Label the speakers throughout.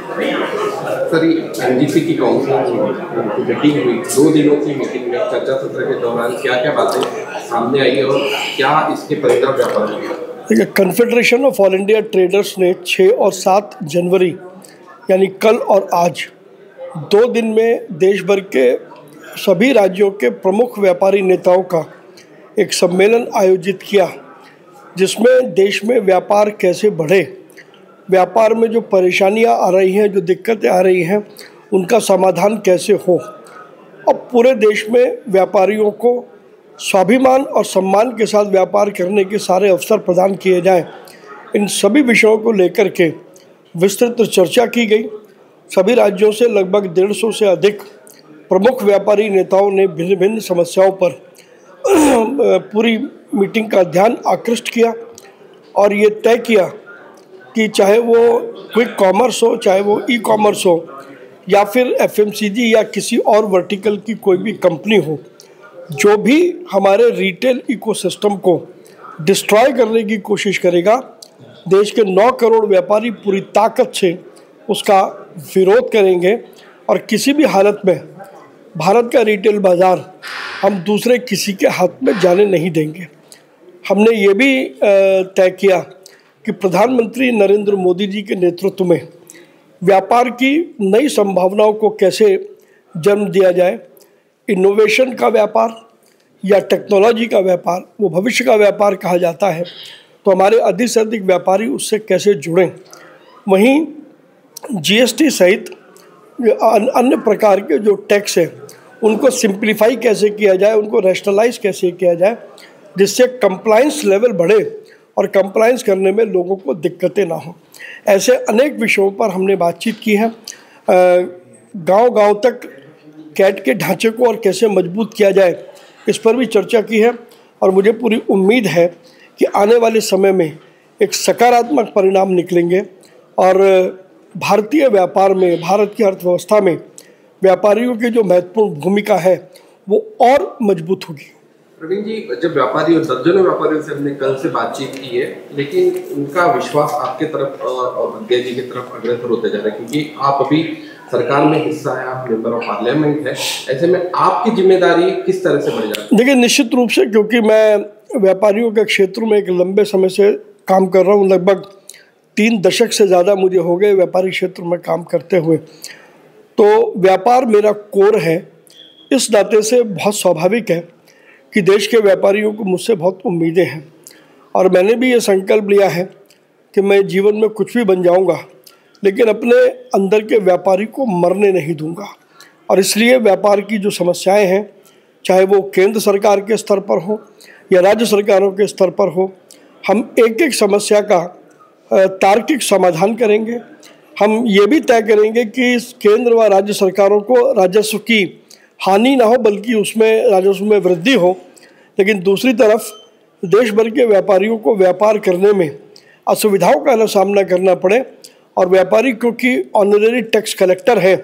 Speaker 1: Sir, NGC की council meeting हुई, 2 दिनों की मीटिंग में चर्चा सत्र के दौरान क्या क्या बातें सामने आई और क्या इसके परिणाम व्यापार में?
Speaker 2: देखिए, confederation of all India traders ने 6 और 7 जनवरी यानी कल और आज 2 दिन में देश भर के सभी राज्यों के प्रमुख व्यापारी नेताओं का एक सम्मेलन आयोजित किया, जिसमें देश में व्यापार कैसे बढ़े, व्यापार में जो परेशानियां आ रही हैं, जो दिक्कतें आ रही हैं, उनका समाधान कैसे हो। अब पूरे देश में व्यापारियों को स्वाभिमान और सम्मान के साथ व्यापार करने के सारे अवसर प्रदान किए जाएं, इन सभी विषयों को लेकर के विस्तृत चर्चा की गई। सभी राज्यों से लगभग 150 से अधिक प्रमुख व्यापारी नेताओं ने भिन्न भिन्न समस्याओं पर पूरी मीटिंग का ध्यान आकृष्ट किया और ये तय किया कि चाहे वो क्विक कॉमर्स हो, चाहे वो ई कॉमर्स हो, या फिर एफएमसीजी या किसी और वर्टिकल की कोई भी कंपनी हो, जो भी हमारे रिटेल इकोसिस्टम को डिस्ट्रॉय करने की कोशिश करेगा, देश के 9 करोड़ व्यापारी पूरी ताकत से उसका विरोध करेंगे और किसी भी हालत में भारत का रिटेल बाज़ार हम दूसरे किसी के हाथ में जाने नहीं देंगे। हमने ये भी तय किया कि प्रधानमंत्री नरेंद्र मोदी जी के नेतृत्व में व्यापार की नई संभावनाओं को कैसे जन्म दिया जाए। इनोवेशन का व्यापार या टेक्नोलॉजी का व्यापार, वो भविष्य का व्यापार कहा जाता है, तो हमारे अधिक से अधिक व्यापारी उससे कैसे जुड़ें। वहीं जीएसटी सहित अन्य प्रकार के जो टैक्स हैं उनको सिंप्लीफाई कैसे किया जाए, उनको रैशनलाइज कैसे किया जाए, जिससे कंप्लायंस लेवल बढ़े और कंप्लायंस करने में लोगों को दिक्कतें ना हो। ऐसे अनेक विषयों पर हमने बातचीत की है। गांव-गांव तक कैट के ढांचे को और कैसे मजबूत किया जाए, इस पर भी चर्चा की है और मुझे पूरी उम्मीद है कि आने वाले समय में एक सकारात्मक परिणाम निकलेंगे और भारतीय व्यापार में, भारत की अर्थव्यवस्था में व्यापारियों की जो महत्वपूर्ण भूमिका है वो और मजबूत होगी।
Speaker 1: प्रवीण जी, जब व्यापारी और दर्जनों व्यापारियों से हमने कल से बातचीत की है, लेकिन उनका विश्वास आपके तरफ और भगत जी की तरफ अग्रसर होते जा रहा है, क्योंकि आप अभी सरकार में हिस्सा है, आप मेंबर ऑफ पार्लियामेंट है, ऐसे में आपकी जिम्मेदारी किस तरह से बढ़ जाती है?
Speaker 2: देखिए, निश्चित रूप से, क्योंकि मैं व्यापारियों के क्षेत्र में एक लंबे समय से काम कर रहा हूँ, लगभग 3 दशक से ज़्यादा मुझे हो गए व्यापारी क्षेत्र में काम करते हुए, तो व्यापार मेरा कोर है। इस नाते से बहुत स्वाभाविक है कि देश के व्यापारियों को मुझसे बहुत उम्मीदें हैं और मैंने भी ये संकल्प लिया है कि मैं जीवन में कुछ भी बन जाऊंगा, लेकिन अपने अंदर के व्यापारी को मरने नहीं दूंगा। और इसलिए व्यापार की जो समस्याएं हैं, चाहे वो केंद्र सरकार के स्तर पर हो या राज्य सरकारों के स्तर पर हो, हम एक एक समस्या का तार्किक समाधान करेंगे। हम ये भी तय करेंगे कि केंद्र व राज्य सरकारों को राजस्व की हानि ना हो, बल्कि उसमें राजस्व में वृद्धि हो। लेकिन दूसरी तरफ देश भर के व्यापारियों को व्यापार करने में असुविधाओं का न सामना करना पड़े और व्यापारी क्योंकि ऑनरेरी टैक्स कलेक्टर है,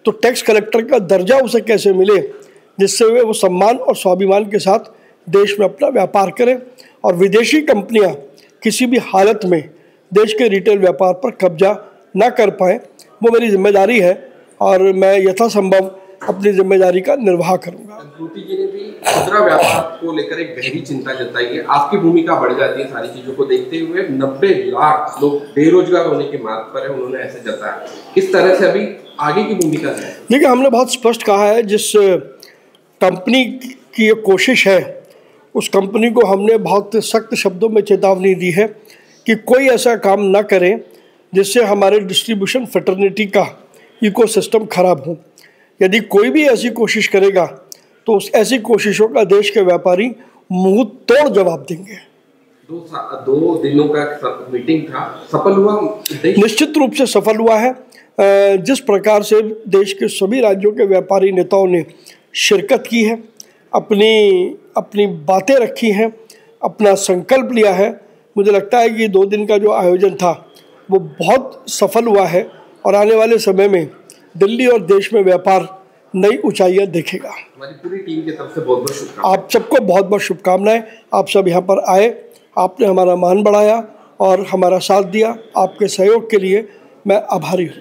Speaker 2: तो टैक्स कलेक्टर का दर्जा उसे कैसे मिले, जिससे वे वो सम्मान और स्वाभिमान के साथ देश में अपना व्यापार करें और विदेशी कंपनियां किसी भी हालत में देश के रिटेल व्यापार पर कब्जा ना कर पाएँ। वो मेरी जिम्मेदारी है और मैं यथासंभव अपनी जिम्मेदारी का निर्वाह करूंगा।
Speaker 1: श्रुति जी ने भी खुदरा व्यापार को लेकर एक गहरी चिंता जताई है। आपकी भूमिका बढ़ जाती है सारी चीजों को देखते हुए। 90 लाख लोग बेरोजगार होने के मार्ग पर है, उन्होंने ऐसे जताया। किस तरह से अभी आगे की भूमिका है?
Speaker 2: देखिए, हमने बहुत स्पष्ट कहा है, जिस कंपनी की ये कोशिश है उस कंपनी को हमने बहुत सख्त शब्दों में चेतावनी दी है कि कोई ऐसा काम ना करें जिससे हमारे डिस्ट्रीब्यूशन फ्रेटर्निटी का इकोसिस्टम खराब हो। यदि कोई भी ऐसी कोशिश करेगा तो उस ऐसी कोशिशों का देश के व्यापारी मुंह तोड़ जवाब देंगे।
Speaker 1: 2 दिनों का मीटिंग था, सफल हुआ?
Speaker 2: निश्चित रूप से सफल हुआ है। जिस प्रकार से देश के सभी राज्यों के व्यापारी नेताओं ने शिरकत की है, अपनी बातें रखी हैं, अपना संकल्प लिया है, मुझे लगता है कि 2 दिन का जो आयोजन था वो बहुत सफल हुआ है और आने वाले समय में दिल्ली और देश में व्यापार नई ऊंचाइयां देखेगा।
Speaker 1: हमारी पूरी टीम की तरफ से बहुत बहुत शुभकामनाएं।
Speaker 2: आप सबको बहुत बहुत शुभकामनाएं। आप सब यहाँ पर आए, आपने हमारा मान बढ़ाया और हमारा साथ दिया। आपके सहयोग के लिए मैं आभारी हूँ।